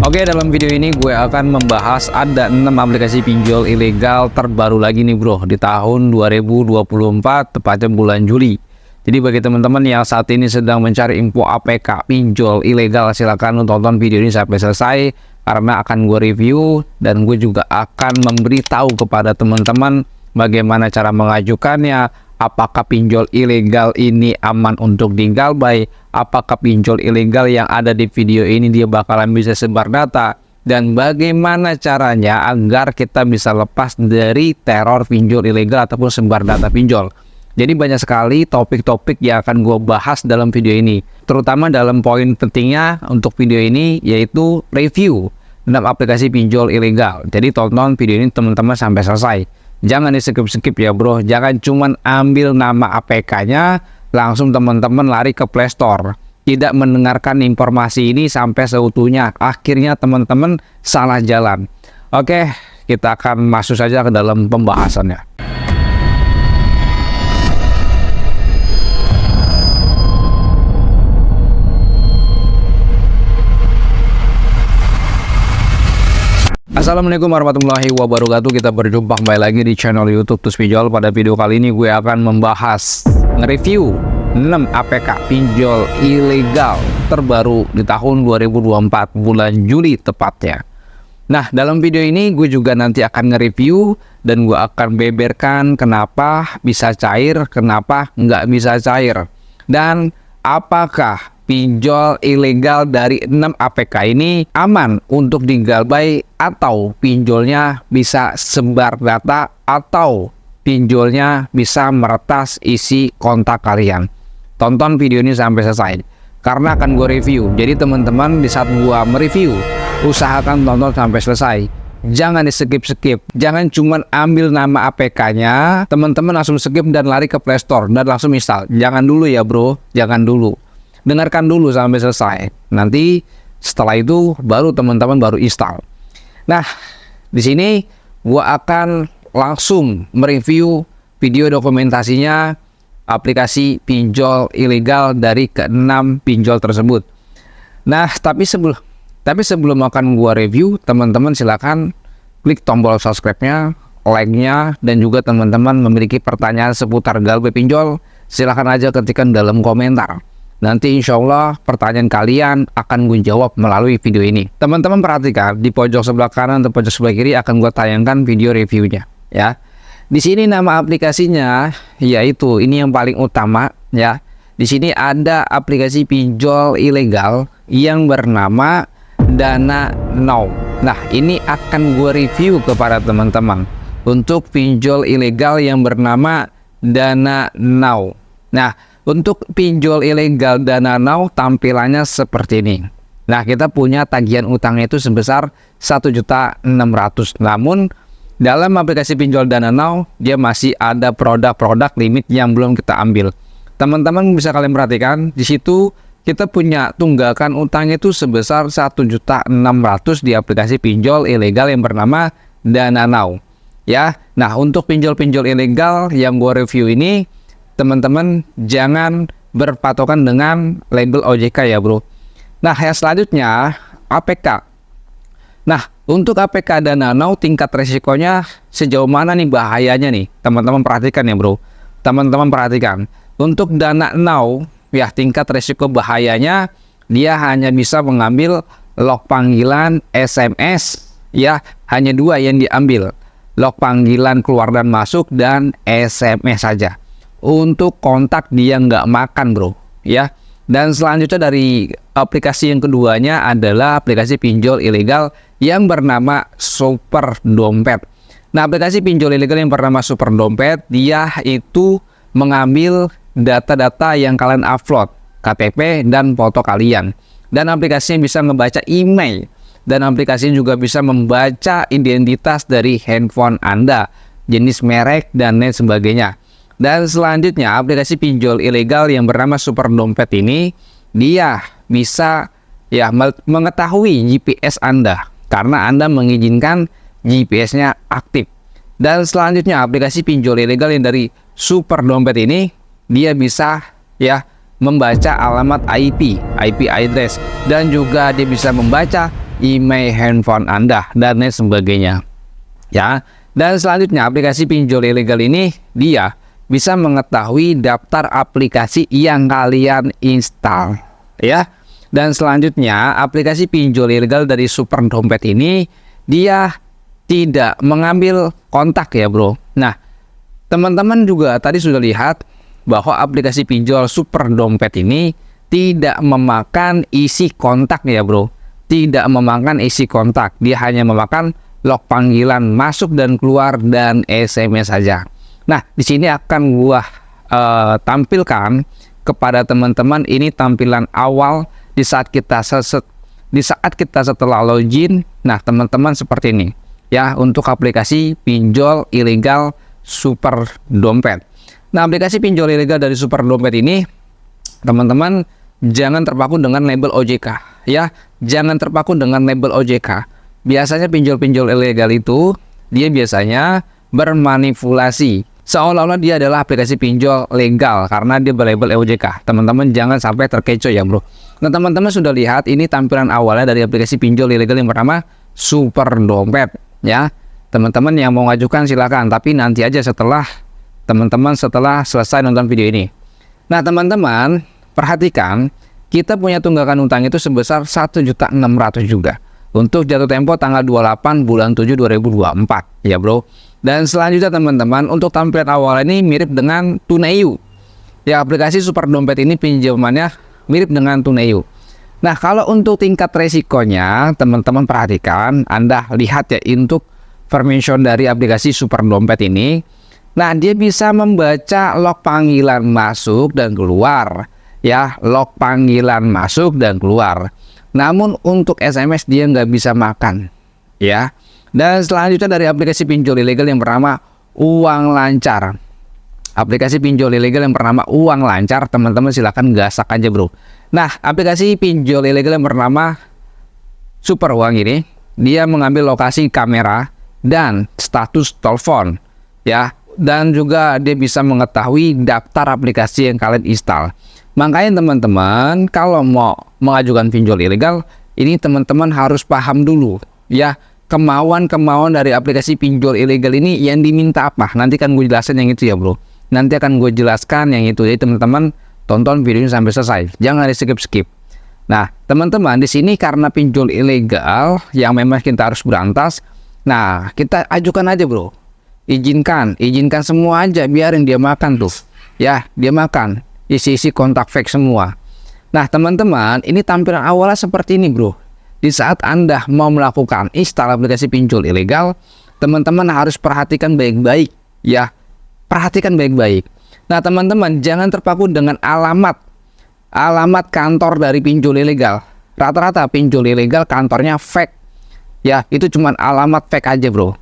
Oke, dalam video ini gue akan membahas ada 6 aplikasi pinjol ilegal terbaru lagi nih bro di tahun 2024, tepatnya bulan Juli. Jadi bagi teman-teman yang saat ini sedang mencari info APK pinjol ilegal, silakan tonton video ini sampai selesai karena akan gue review dan gue juga akan memberitahu kepada teman-teman bagaimana cara mengajukannya, apakah pinjol ilegal ini aman untuk digalbay, apakah pinjol ilegal yang ada di video ini dia bakalan bisa sebar data, dan bagaimana caranya agar kita bisa lepas dari teror pinjol ilegal ataupun sebar data pinjol. Jadi banyak sekali topik-topik yang akan gue bahas dalam video ini, terutama dalam poin pentingnya untuk video ini yaitu review 6 aplikasi pinjol ilegal. Jadi tonton video ini teman-teman sampai selesai. Jangan di skip-skip ya bro, jangan cuman ambil nama APK-nya langsung teman-teman lari ke Play Store. Tidak mendengarkan informasi ini sampai seutuhnya, akhirnya teman-teman salah jalan. Oke, kita akan masuk saja ke dalam pembahasannya. Assalamualaikum warahmatullahi wabarakatuh. Kita berjumpa kembali lagi di channel YouTube Tus Pinjol. Pada video kali ini gue akan membahas nge-review 6 APK pinjol ilegal terbaru di tahun 2024 bulan Juli tepatnya. Nah, dalam video ini gue juga nanti akan nge-review dan gue akan beberkan kenapa bisa cair, kenapa nggak bisa cair, dan apakah pinjol ilegal dari 6 APK ini aman untuk digalbay atau pinjolnya bisa sebar data atau pinjolnya bisa meretas isi kontak kalian. Tonton video ini sampai selesai karena akan gue review. Jadi teman-teman di saat gue mereview usahakan tonton sampai selesai. Jangan di skip-skip. Jangan cuman ambil nama APK-nya, teman-teman langsung skip dan lari ke Play Store dan langsung install. Jangan dulu ya bro, jangan dulu. Dengarkan dulu sampai selesai. Nanti setelah itu baru teman-teman baru install. Nah, di sini gua akan langsung mereview video dokumentasinya aplikasi pinjol ilegal dari ke-6 pinjol tersebut. Nah, tapi sebelum akan gua review, teman-teman silakan klik tombol subscribe-nya, like-nya, dan juga teman-teman memiliki pertanyaan seputar galbay pinjol, silakan aja ketikkan dalam komentar. Nanti insya Allah pertanyaan kalian akan gue jawab melalui video ini. Teman-teman perhatikan di pojok sebelah kanan atau pojok sebelah kiri akan gue tayangkan video reviewnya ya. Di sini nama aplikasinya yaitu ini yang paling utama ya. Di sini ada aplikasi pinjol ilegal yang bernama Dana Now. Nah, ini akan gue review kepada teman-teman untuk pinjol ilegal yang bernama Dana Now. Nah, untuk pinjol ilegal Dana Now tampilannya seperti ini. Nah, kita punya tagihan utangnya itu sebesar 1.600.000. Namun dalam aplikasi pinjol Dana Now dia masih ada produk-produk limit yang belum kita ambil. Teman-teman bisa kalian perhatikan di situ kita punya tunggakan utangnya itu sebesar 1.600.000 di aplikasi pinjol ilegal yang bernama Dana Now. Ya. Nah, untuk pinjol-pinjol ilegal yang gua review ini teman-teman jangan berpatokan dengan label OJK ya bro. Nah, yang selanjutnya APK. Nah, untuk APK Dana Now tingkat resikonya sejauh mana nih bahayanya nih? Teman-teman perhatikan ya bro. Teman-teman perhatikan. Untuk Dana Now ya tingkat resiko bahayanya dia hanya bisa mengambil log panggilan SMS ya, hanya 2 yang diambil. Log panggilan keluar dan masuk dan SMS saja. Untuk kontak dia nggak makan bro ya. Dan selanjutnya dari aplikasi yang keduanya adalah aplikasi pinjol ilegal yang bernama Super Dompet. Nah, aplikasi pinjol ilegal yang bernama Super Dompet dia itu mengambil data-data yang kalian upload, KTP dan foto kalian, dan aplikasinya bisa membaca email, dan aplikasinya juga bisa membaca identitas dari handphone Anda, jenis merek dan lain sebagainya. Dan selanjutnya aplikasi pinjol ilegal yang bernama Super Dompet ini dia bisa ya mengetahui GPS Anda karena Anda mengizinkan GPS-nya aktif. Dan selanjutnya aplikasi pinjol ilegal yang dari Super Dompet ini dia bisa ya membaca alamat IP address, dan juga dia bisa membaca email handphone Anda, dan lain sebagainya. Ya, dan selanjutnya aplikasi pinjol ilegal ini dia bisa mengetahui daftar aplikasi yang kalian install, ya. Dan selanjutnya aplikasi pinjol ilegal dari Super Dompet ini dia tidak mengambil kontak ya bro. Nah, teman-teman juga tadi sudah lihat bahwa aplikasi pinjol Super Dompet ini tidak memakan isi kontak ya bro. Tidak memakan isi kontak, dia hanya memakan log panggilan masuk dan keluar dan SMS saja. Nah, di sini akan gua tampilkan kepada teman-teman ini tampilan awal di saat kita setelah login. Nah, teman-teman seperti ini ya untuk aplikasi pinjol ilegal Super Dompet. Nah, aplikasi pinjol ilegal dari Super Dompet ini teman-teman jangan terpaku dengan label OJK ya. Jangan terpaku dengan label OJK. Biasanya pinjol-pinjol ilegal itu dia biasanya bermanipulasi seolah-olah dia adalah aplikasi pinjol legal karena dia berlabel OJK. Teman-teman jangan sampai terkecoh ya bro. Nah, teman-teman sudah lihat ini tampilan awalnya dari aplikasi pinjol ilegal yang pertama Super Dompet ya. Teman-teman yang mau ngajukan silakan, tapi nanti aja setelah teman-teman selesai nonton video ini. Nah, teman-teman perhatikan kita punya tunggakan utang itu sebesar 1.600.000 juga untuk jatuh tempo tanggal 28 bulan 7 2024 ya bro. Dan selanjutnya teman-teman untuk tampilan awal ini mirip dengan Tunai-U ya. Aplikasi Super Dompet ini pinjamannya mirip dengan Tunai-U. Nah, kalau untuk tingkat resikonya teman-teman perhatikan, Anda lihat ya untuk permission dari aplikasi Super Dompet ini. Nah, dia bisa membaca log panggilan masuk dan keluar ya, log panggilan masuk dan keluar. Namun untuk SMS dia nggak bisa makan ya. Dan selanjutnya dari aplikasi pinjol ilegal yang bernama Uang Lancar. Aplikasi pinjol ilegal yang bernama Uang Lancar, teman-teman silakan gasak aja bro. Nah, aplikasi pinjol ilegal yang bernama Super Uang ini dia mengambil lokasi kamera dan status telepon ya, dan juga dia bisa mengetahui daftar aplikasi yang kalian install. Makanya teman-teman kalau mau mengajukan pinjol ilegal ini teman-teman harus paham dulu ya kemauan dari aplikasi pinjol ilegal ini yang diminta apa. Nanti kan gue jelasin yang itu ya bro. Nanti akan gue jelaskan yang itu. Jadi teman-teman tonton videonya sampai selesai, jangan di skip. Nah, teman-teman di sini karena pinjol ilegal yang memang kita harus berantas. Nah, kita ajukan aja bro. Izinkan semua aja, biarin dia makan tuh ya, dia makan isi kontak fake semua. Nah, teman-teman ini tampilan awalnya seperti ini bro. Di saat Anda mau melakukan install aplikasi pinjol ilegal, teman-teman harus perhatikan baik-baik ya. Perhatikan baik-baik. Nah, teman-teman jangan terpaku dengan alamat kantor dari pinjol ilegal. Rata-rata pinjol ilegal kantornya fake ya, itu cuma alamat fake aja bro.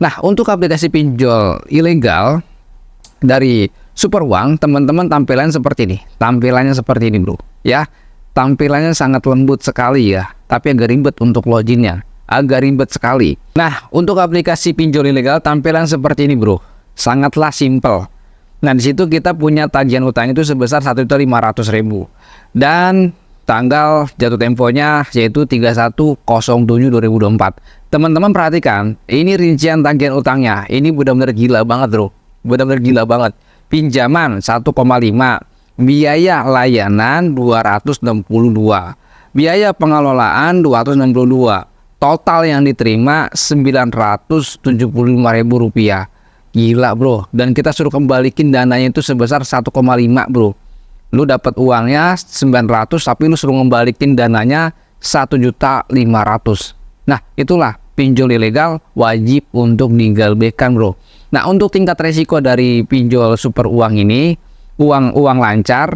Nah, untuk aplikasi pinjol ilegal dari Super Uang, teman-teman tampilan seperti ini. Tampilannya seperti ini bro ya. Tampilannya sangat lembut sekali ya, tapi agak ribet untuk loginnya, agak ribet sekali. Nah, untuk aplikasi pinjol ilegal tampilan seperti ini bro, sangatlah simple. Nah, di situ kita punya tagihan utang itu sebesar 1.500.000 dan tanggal jatuh temponya yaitu 31/07/2024. Teman-teman perhatikan, ini rincian tagihan utangnya. Ini benar-benar gila banget bro, benar-benar gila banget. Pinjaman 1,5, biaya layanan 262, biaya pengelolaan 262, total yang diterima 975.000 rupiah. Gila bro, dan kita suruh kembalikin dananya itu sebesar 1,5 bro. Lu dapat uangnya 900 tapi lu suruh kembalikin dananya 1.500.000. Nah, itulah pinjol ilegal wajib untuk digalbekan bro. Nah, untuk tingkat resiko dari pinjol Super Uang ini, uang lancar,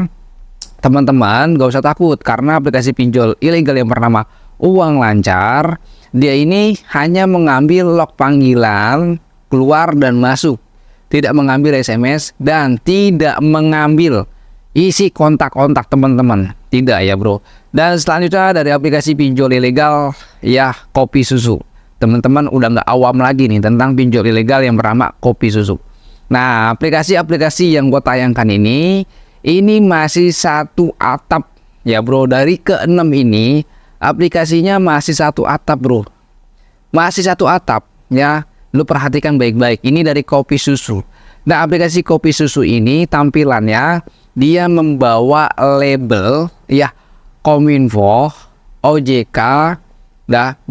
teman-teman gak usah takut karena aplikasi pinjol ilegal yang bernama Uang Lancar, dia ini hanya mengambil log panggilan keluar dan masuk, tidak mengambil SMS dan tidak mengambil isi kontak-kontak teman-teman, tidak ya bro. Dan selanjutnya dari aplikasi pinjol ilegal ya Kopi Susu. Teman-teman udah nggak awam lagi nih tentang pinjol ilegal yang bernama Kopi Susu. Nah, aplikasi-aplikasi yang gue tayangkan ini masih satu atap ya bro. Dari ke-6 ini aplikasinya masih satu atap bro, masih satu atap ya. Lu perhatikan baik-baik, ini dari Kopi Susu. Nah, aplikasi Kopi Susu ini tampilannya dia membawa label ya Kominfo, OJK,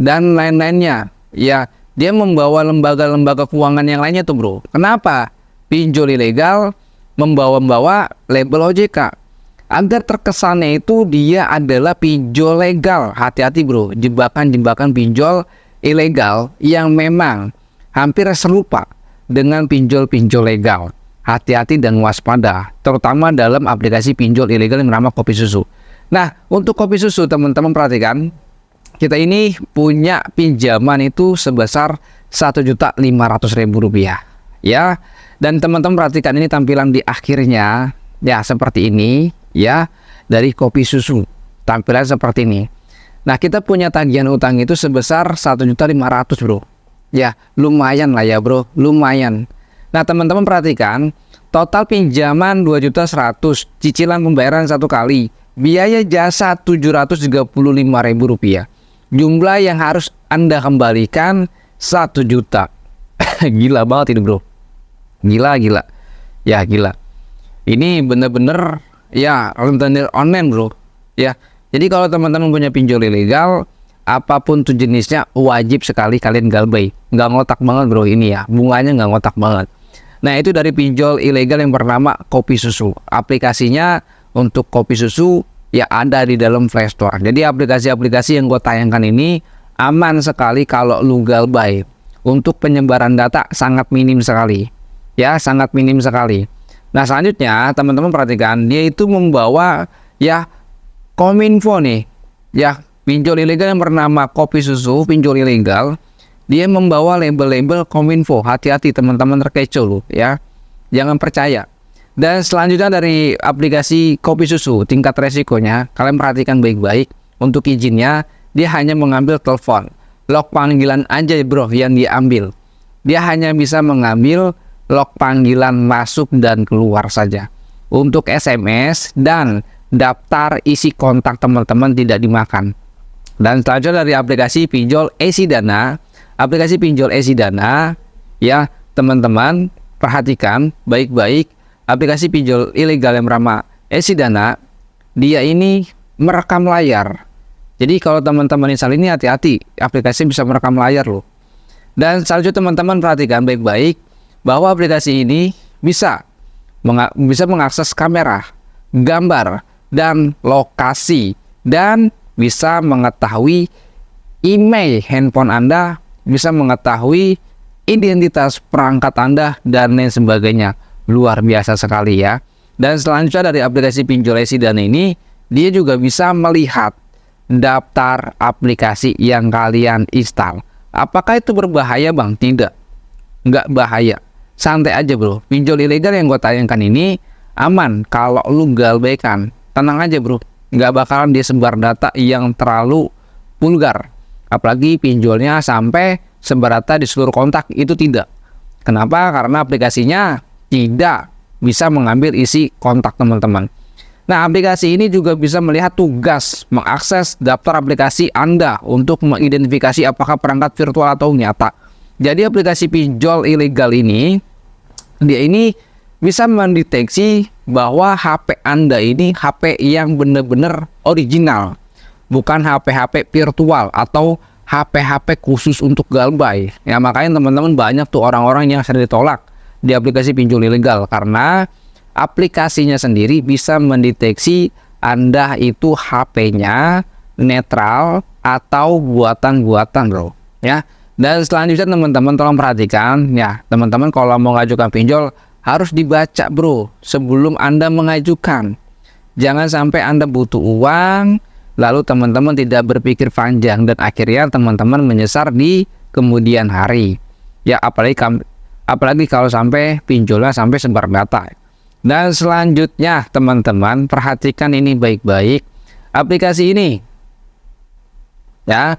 dan lain-lainnya ya. Dia membawa lembaga-lembaga keuangan yang lainnya tuh bro. Kenapa? Pinjol ilegal membawa label OJK agar terkesannya itu dia adalah pinjol legal. Hati-hati bro, jebakan-jebakan pinjol ilegal yang memang hampir serupa dengan pinjol-pinjol legal. Hati-hati dan waspada, terutama dalam aplikasi pinjol ilegal yang bernama Kopi Susu. Nah, untuk Kopi Susu teman-teman perhatikan, kita ini punya pinjaman itu sebesar Rp1.500.000 ya. Dan teman-teman perhatikan ini tampilan di akhirnya ya seperti ini ya, dari Kopi Susu. Tampilan seperti ini. Nah, kita punya tagihan utang itu sebesar Rp1.500.000 bro. Ya, lumayan lah ya bro, lumayan. Nah, teman-teman perhatikan, total pinjaman Rp2.100.000, cicilan pembayaran 1 kali, biaya jasa Rp735.000. Jumlah yang harus Anda kembalikan 1 juta. Gila banget ini bro. Gila. Ya, gila. Ini bener-bener ya rentenir online bro. Ya, jadi kalau teman-teman punya pinjol ilegal, apapun tuh jenisnya, wajib sekali kalian galbay. Nggak ngotak banget bro ini ya, bunganya nggak ngotak banget. Nah, itu dari pinjol ilegal yang bernama Kopi Susu. Aplikasinya untuk Kopi Susu ya ada di dalam Play Store. Jadi aplikasi-aplikasi yang gue tayangkan ini aman sekali kalau lu galbay. Untuk penyebaran data sangat minim sekali. Ya, sangat minim sekali. Nah, selanjutnya teman-teman perhatikan, dia itu membawa ya Kominfo nih. Ya, pinjol ilegal yang bernama Kopi Susu, pinjol ilegal, dia membawa label-label Kominfo. Hati-hati teman-teman, terkecoh loh ya. Jangan percaya. Dan selanjutnya dari aplikasi Kopi Susu, tingkat resikonya kalian perhatikan baik-baik. Untuk izinnya, dia hanya mengambil telepon. Log panggilan aja bro yang diambil. Dia hanya bisa mengambil log panggilan masuk dan keluar saja. Untuk SMS dan daftar isi kontak teman-teman tidak dimakan. Dan selanjutnya dari aplikasi pinjol EasyDana, aplikasi pinjol EasyDana ya teman-teman perhatikan baik-baik, aplikasi pinjol ilegal yang bernama EasyDana, dia ini merekam layar. Jadi kalau teman-teman install ini hati-hati, aplikasi bisa merekam layar loh. Dan selanjutnya teman-teman perhatikan baik-baik bahwa aplikasi ini bisa mengakses kamera, gambar, dan lokasi, dan bisa mengetahui email handphone Anda, bisa mengetahui identitas perangkat Anda, dan lain sebagainya. Luar biasa sekali ya. Dan selanjutnya dari aplikasi pinjol EasyDana ini, dia juga bisa melihat daftar aplikasi yang kalian install. Apakah itu berbahaya bang? Tidak, nggak bahaya. Santai aja bro. Pinjol ilegal yang gue tayangkan ini aman kalau lu galbaikan. Tenang aja bro, nggak bakalan dia sebar data yang terlalu vulgar. Apalagi pinjolnya sampai sebar data di seluruh kontak, itu tidak. Kenapa? Karena aplikasinya tidak bisa mengambil isi kontak teman-teman. Nah, aplikasi ini juga bisa melihat tugas mengakses daftar aplikasi Anda untuk mengidentifikasi apakah perangkat virtual atau nyata. Jadi aplikasi pinjol ilegal ini, dia ini bisa mendeteksi bahwa HP Anda ini HP yang benar-benar original, bukan HP-HP virtual atau HP-HP khusus untuk galbay. Ya, makanya teman-teman banyak tuh orang-orang yang sering ditolak di aplikasi pinjol ilegal karena aplikasinya sendiri bisa mendeteksi Anda itu HP-nya netral atau buatan-buatan bro ya. Dan selanjutnya teman-teman tolong perhatikan ya, teman-teman kalau mau mengajukan pinjol harus dibaca bro sebelum Anda mengajukan. Jangan sampai Anda butuh uang lalu teman-teman tidak berpikir panjang dan akhirnya teman-teman menyesal di kemudian hari ya. Apalagi kalau sampai pinjolnya sampai sebar data. Dan selanjutnya teman-teman perhatikan ini baik-baik, aplikasi ini ya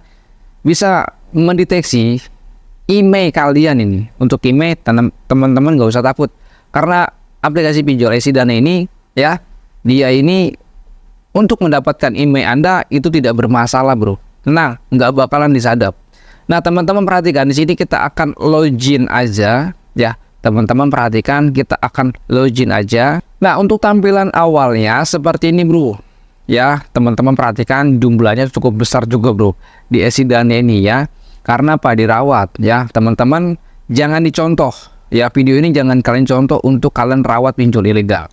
bisa mendeteksi email kalian ini. Untuk email teman-teman nggak usah takut karena aplikasi pinjol EasyDana ini ya, dia ini untuk mendapatkan email Anda itu tidak bermasalah, bro. Tenang, nggak bakalan disadap. Nah, teman-teman perhatikan di sini kita akan login aja, ya. Teman-teman perhatikan kita akan login aja. Nah, untuk tampilan awalnya seperti ini, bro. Ya, teman-teman perhatikan jumlahnya cukup besar juga, bro, di isi dana ini ya. Karena apa? Dirawat ya, teman-teman. Jangan dicontoh. Ya, video ini jangan kalian contoh untuk kalian rawat pinjol ilegal.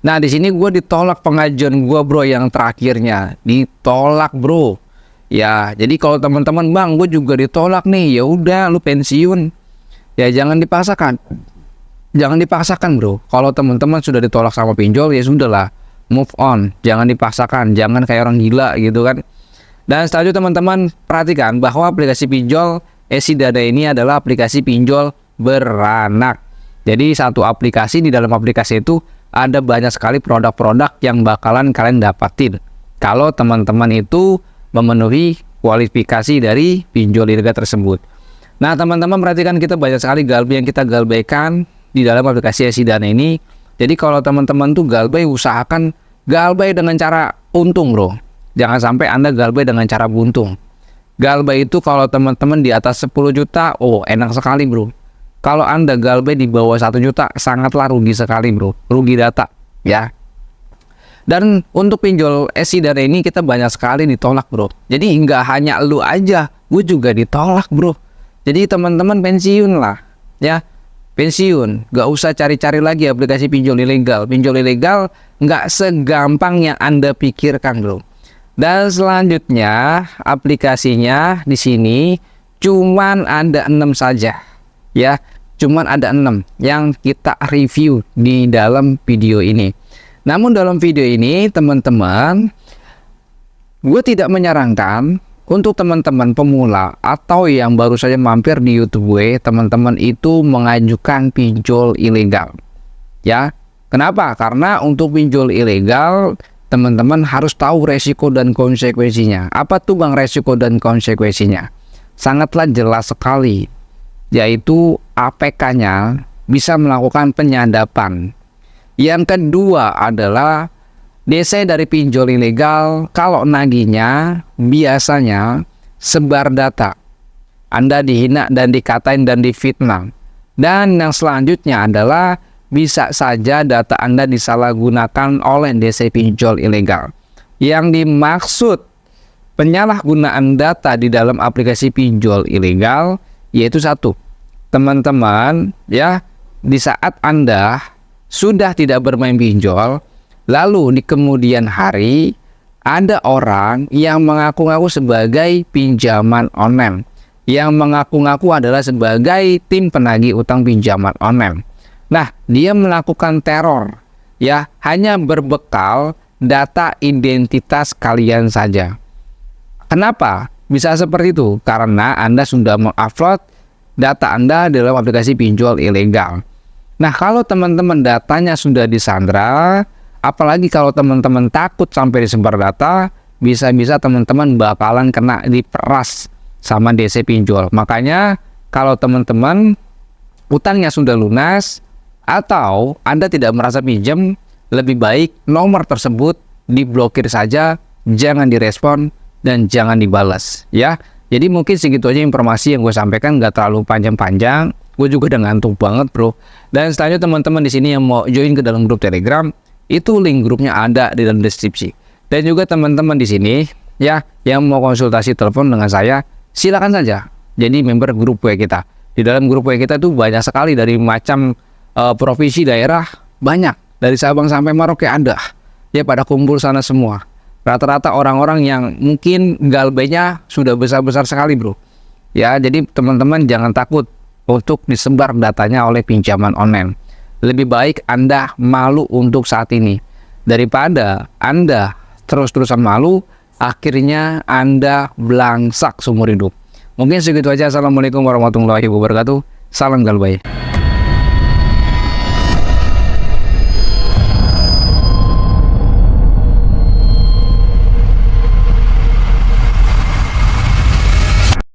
Nah, di sini gue ditolak pengajuan gue, bro, yang terakhirnya ditolak, bro. Ya, jadi kalau teman-teman, bang, gue juga ditolak nih, ya udah, lu pensiun. Ya, jangan dipaksakan. Jangan dipaksakan, bro. Kalau teman-teman sudah ditolak sama pinjol, ya sudahlah, move on. Jangan dipaksakan, jangan kayak orang gila gitu kan. Dan selanjutnya teman-teman perhatikan bahwa aplikasi pinjol Esidana ini adalah aplikasi pinjol beranak. Jadi satu aplikasi, di dalam aplikasi itu ada banyak sekali produk-produk yang bakalan kalian dapatin kalau teman-teman itu memenuhi kualifikasi dari pinjol ilegal tersebut. Nah, teman-teman perhatikan kita banyak sekali galbay yang kita galbaykan di dalam aplikasi Esidana ini. Jadi kalau teman-teman tuh galbay, usahakan galbay dengan cara untung, bro. Jangan sampai Anda galbay dengan cara buntung. Galbay itu kalau teman-teman di atas 10 juta, oh enak sekali, bro. Kalau Anda galbay di bawah 1 juta, sangatlah rugi sekali, bro. Rugi data, ya. Dan untuk pinjol Esidana ini kita banyak sekali ditolak, bro. Jadi nggak hanya lu aja, gue juga ditolak, bro. Jadi teman-teman pensiun lah, ya. Pensiun, nggak usah cari-cari lagi aplikasi pinjol ilegal. Pinjol ilegal nggak segampang yang Anda pikirkan, bro. Dan selanjutnya aplikasinya di sini cuman ada 6 saja. Ya, cuman ada 6 yang kita review di dalam video ini. Namun dalam video ini teman-teman, gue tidak menyarankan untuk teman-teman pemula atau yang baru saja mampir di YouTube gue, teman-teman itu mengajukan pinjol ilegal. Ya, kenapa? Karena untuk pinjol ilegal teman-teman harus tahu resiko dan konsekuensinya. Apa tuh bang resiko dan konsekuensinya? Sangatlah jelas sekali, yaitu APK-nya bisa melakukan penyadapan. Yang kedua adalah DC dari pinjol ilegal kalau nagihnya biasanya sebar data. Anda dihina dan dikatain dan difitnah. Dan yang selanjutnya adalah bisa saja data Anda disalahgunakan oleh DC pinjol ilegal. Yang dimaksud penyalahgunaan data di dalam aplikasi pinjol ilegal yaitu satu, teman-teman ya, di saat Anda sudah tidak bermain pinjol, lalu di kemudian hari ada orang yang mengaku-ngaku sebagai pinjaman online, yang mengaku-ngaku adalah sebagai tim penagih utang pinjaman online. Nah, dia melakukan teror ya, hanya berbekal data identitas kalian saja. Kenapa bisa seperti itu? Karena Anda sudah mengupload data Anda dalam aplikasi pinjol ilegal. Nah, kalau teman-teman datanya sudah disandra, apalagi kalau teman-teman takut sampai disebar data, bisa-bisa teman-teman bakalan kena diperas sama DC pinjol. Makanya kalau teman-teman utangnya sudah lunas atau Anda tidak merasa pinjam, lebih baik nomor tersebut diblokir saja, jangan direspon dan jangan dibalas ya. Jadi mungkin segitu aja informasi yang gue sampaikan, nggak terlalu panjang-panjang. Gue juga udah ngantuk banget, bro. Dan selanjutnya teman-teman di sini yang mau join ke dalam grup Telegram, itu link grupnya ada di dalam deskripsi. Dan juga teman-teman di sini ya yang mau konsultasi telepon dengan saya, silakan saja jadi member grup WA kita. Di dalam grup WA kita tuh banyak sekali dari macam provinsi, daerah, banyak. Dari Sabang sampai Merauke ada. Ya pada kumpul sana semua. Rata-rata orang-orang yang mungkin galbaynya sudah besar-besar sekali, bro. Ya, jadi teman-teman jangan takut untuk disebar datanya oleh pinjaman online. Lebih baik Anda malu untuk saat ini daripada Anda terus-terusan malu, akhirnya Anda belangsak seumur hidup. Mungkin segitu aja. Assalamualaikum warahmatullahi wabarakatuh. Salam galbay.